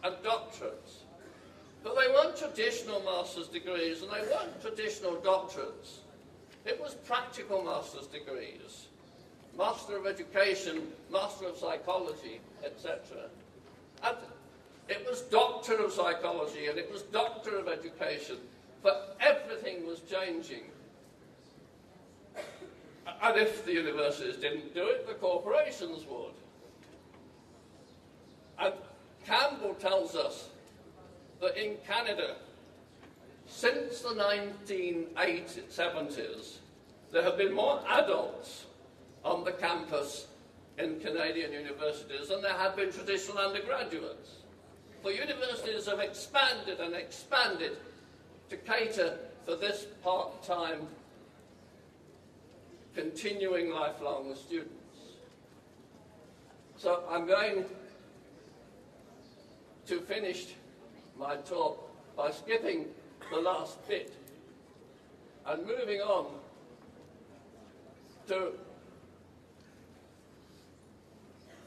and doctorates. But they weren't traditional master's degrees, and they weren't traditional doctorates. It was practical master's degrees. Master of Education, Master of Psychology, etc. And it was Doctor of Psychology, and it was Doctor of Education, but everything was changing. And if the universities didn't do it, the corporations would. And Campbell tells us that in Canada, since the 1970s, there have been more adults on the campus in Canadian universities than there have been traditional undergraduates. For universities have expanded and expanded to cater for this part-time, continuing lifelong students. So I'm going to finish my talk by skipping the last bit and moving on to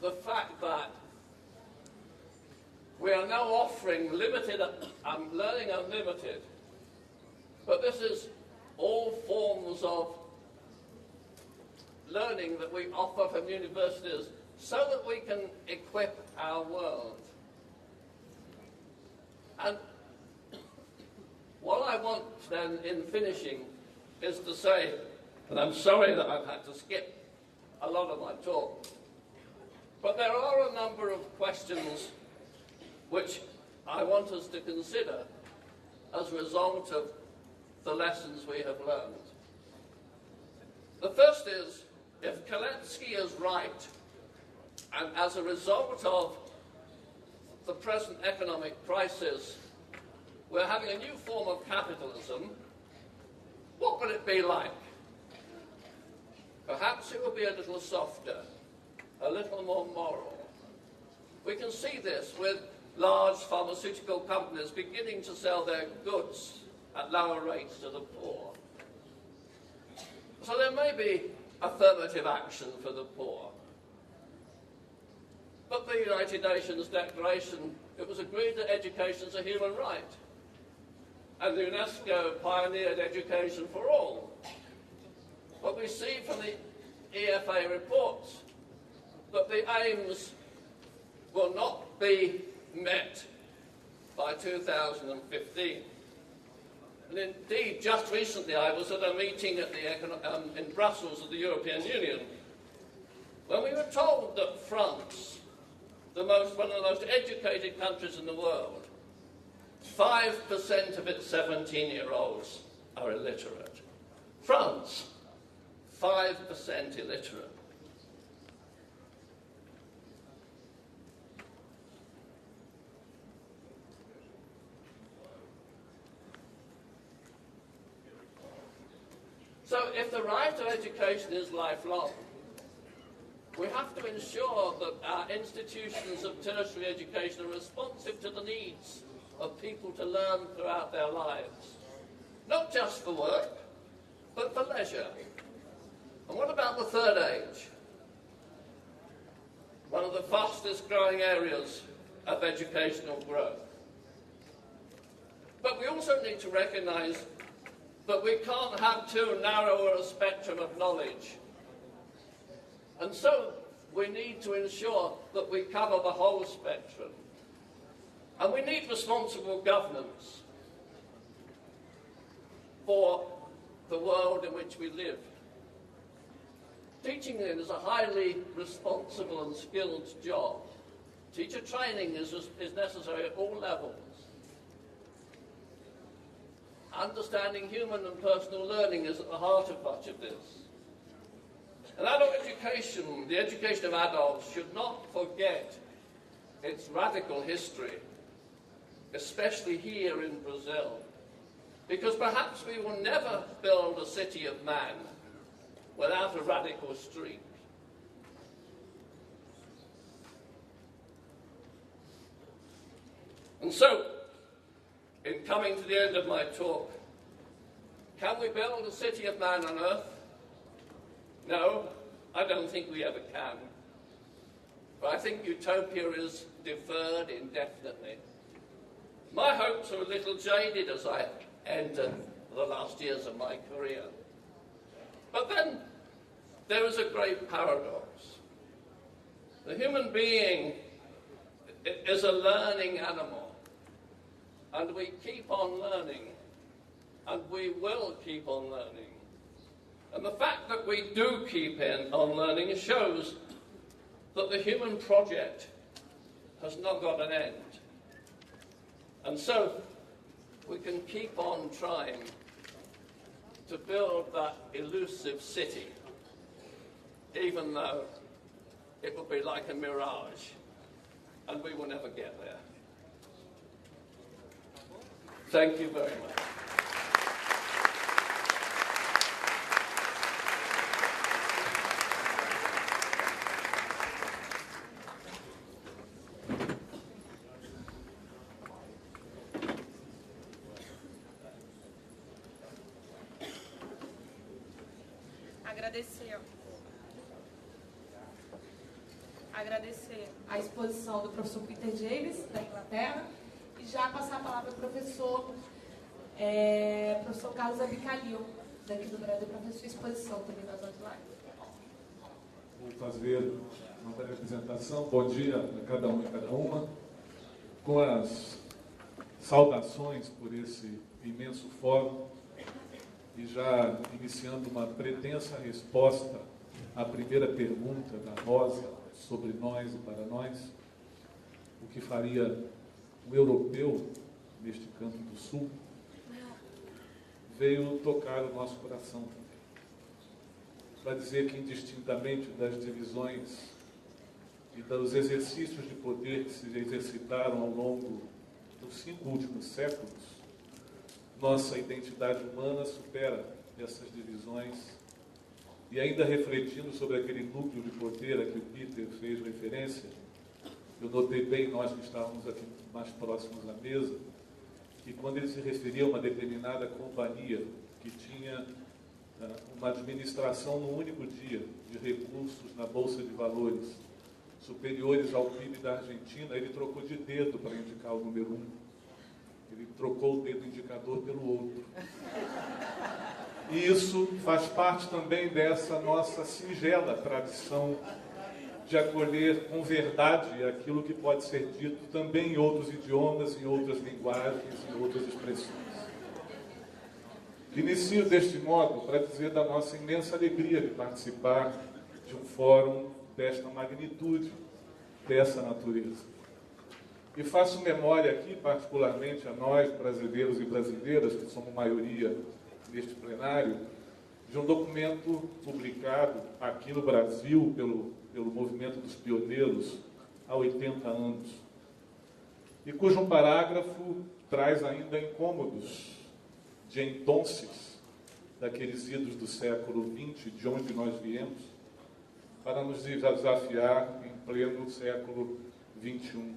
the fact that we are now offering limited Learning Unlimited, but this is all forms of learning that we offer from universities so that we can equip our world. And what I want then in finishing is to say, and I'm sorry that I've had to skip a lot of my talk, but there are a number of questions which I want us to consider as a result of the lessons we have learned. The first is, if Kalecki is right, and as a result of the present economic crisis, we're having a new form of capitalism, what will it be like? Perhaps it will be a little softer, a little more moral. We can see this with large pharmaceutical companies beginning to sell their goods at lower rates to the poor. So there may be affirmative action for the poor. But the United Nations Declaration, it was agreed that education is a human right. And the UNESCO pioneered education for all. But we see from the EFA reports that the aims will not be met by 2015. And indeed, just recently I was at a meeting at in Brussels of the European Union, when we were told that France, one of the most educated countries in the world, 5% of its 17-year-olds are illiterate. France, 5% illiterate. So if the right to education is lifelong, we have to ensure that our institutions of tertiary education are responsive to the needs of people to learn throughout their lives. Not just for work, but for leisure. And what about the third age? One of the fastest growing areas of educational growth. But we also need to recognise that we can't have too narrow a spectrum of knowledge. And so we need to ensure that we cover the whole spectrum. And we need responsible governance for the world in which we live. Teaching is a highly responsible and skilled job. Teacher training is necessary at all levels. Understanding human and personal learning is at the heart of much of this. And adult education, the education of adults, should not forget its radical history, especially here in Brazil, because perhaps we will never build a city of man without a radical street. And so, in coming to the end of my talk, can we build a city of man on earth? No, I don't think we ever can. But I think utopia is deferred indefinitely. My hopes are a little jaded as I enter the last years of my career. But then there is a great paradox. The human being is a learning animal, and we keep on learning, and we will keep on learning. And the fact that we do keep on learning shows that the human project has not got an end. And so we can keep on trying to build that elusive city, even though it will be like a mirage, and we will never get there. Thank you very much. Agradecer a exposição do professor Peter James, da Inglaterra, e já passar a palavra ao professor Carlos Abicalil, daqui do Brasil, para fazer sua exposição também nas online. Vou fazer uma breve apresentação. Bom dia a cada um e cada uma, com as saudações por esse imenso fórum e já iniciando uma pretensa resposta à primeira pergunta da Rosa sobre nós e para nós, o que faria um europeu neste canto do sul, veio tocar o nosso coração também, para dizer que indistintamente das divisões e dos exercícios de poder que se exercitaram ao longo dos 5 últimos séculos, nossa identidade humana supera essas divisões. E ainda refletindo sobre aquele núcleo de poder a que o Peter fez referência, eu notei bem, nós que estávamos aqui mais próximos à mesa, que quando ele se referia a uma determinada companhia que tinha uma administração no único dia de recursos na Bolsa de Valores superiores ao PIB da Argentina, ele trocou de dedo para indicar o número 1. Ele trocou o dedo indicador pelo outro. E isso faz parte também dessa nossa singela tradição de acolher com verdade aquilo que pode ser dito também em outros idiomas, em outras linguagens, em outras expressões. Inicio deste modo para dizer da nossa imensa alegria de participar de um fórum desta magnitude, dessa natureza. E faço memória aqui, particularmente a nós, brasileiros e brasileiras, que somos maioria neste plenário, de um documento publicado aqui no Brasil pelo movimento dos pioneiros há 80 anos, e cujo parágrafo traz ainda incômodos de entonces, daqueles idos do século XX, de onde nós viemos, para nos desafiar em pleno século XXI.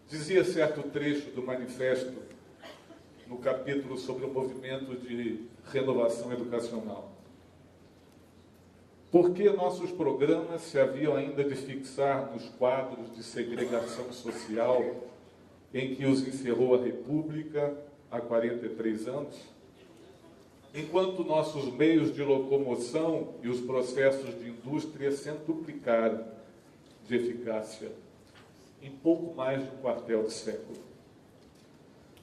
Dizia certo trecho do manifesto, no capítulo sobre o movimento de renovação educacional: por que nossos programas se haviam ainda de fixar nos quadros de segregação social em que os encerrou a República há 43 anos, enquanto nossos meios de locomoção e os processos de indústria centuplicaram de eficácia em pouco mais de um quartel de século?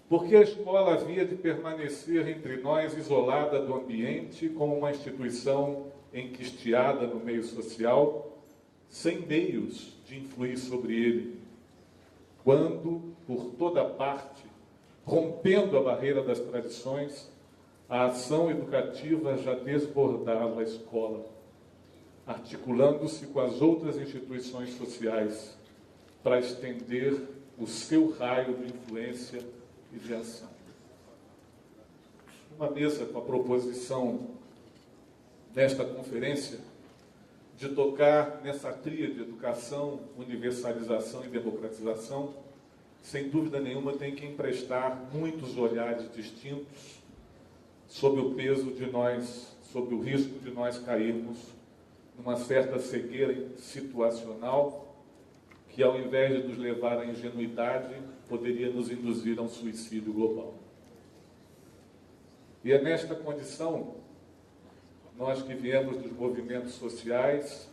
Porque a escola havia de permanecer entre nós isolada do ambiente como uma instituição enquisteada no meio social, sem meios de influir sobre ele, quando, por toda parte, rompendo a barreira das tradições, a ação educativa já desbordava a escola, articulando-se com as outras instituições sociais para estender o seu raio de influência e de ação. Uma mesa com a proposição nesta conferência de tocar nessa tríade de educação, universalização e democratização, sem dúvida nenhuma tem que emprestar muitos olhares distintos sob o peso de nós, sob o risco de nós cairmos numa certa cegueira situacional que, ao invés de nos levar à ingenuidade, poderia nos induzir a um suicídio global. E é nesta condição, nós que viemos dos movimentos sociais,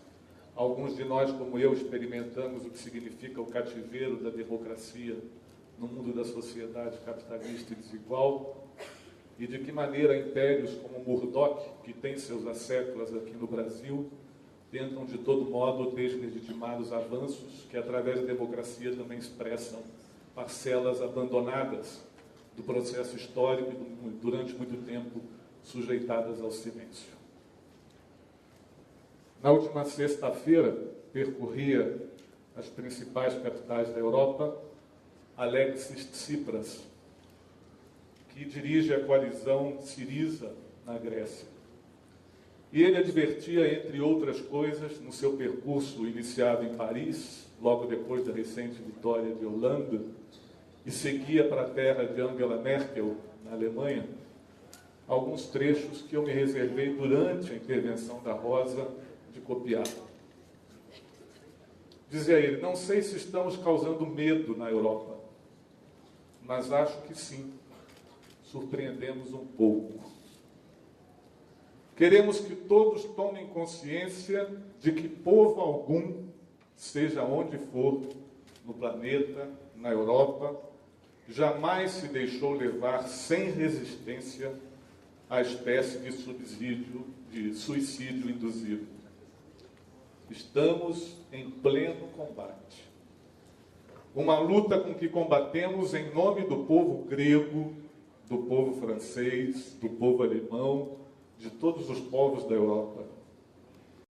alguns de nós, como eu, experimentamos o que significa o cativeiro da democracia no mundo da sociedade capitalista e desigual, e de que maneira impérios como Murdoch, que tem seus asséculas aqui no Brasil, tentam de todo modo deslegitimar os avanços que, através da democracia, também expressam parcelas abandonadas do processo histórico e, durante muito tempo, sujeitadas ao silêncio. Na última sexta-feira, percorria as principais capitais da Europa Alexis Tsipras, que dirige a coalizão Syriza na Grécia. E ele advertia, entre outras coisas, no seu percurso iniciado em Paris, logo depois da recente vitória de Hollande, e seguia para a terra de Angela Merkel, na Alemanha, alguns trechos que eu me reservei durante a intervenção da Rosa de copiar. Dizia ele: não sei se estamos causando medo na Europa, mas acho que sim, surpreendemos um pouco. Queremos que todos tomem consciência de que povo algum, seja onde for, no planeta, na Europa, jamais se deixou levar sem resistência à espécie de suicídio induzido. Estamos em pleno combate. Uma luta com que combatemos em nome do povo grego, do povo francês, do povo alemão, de todos os povos da Europa.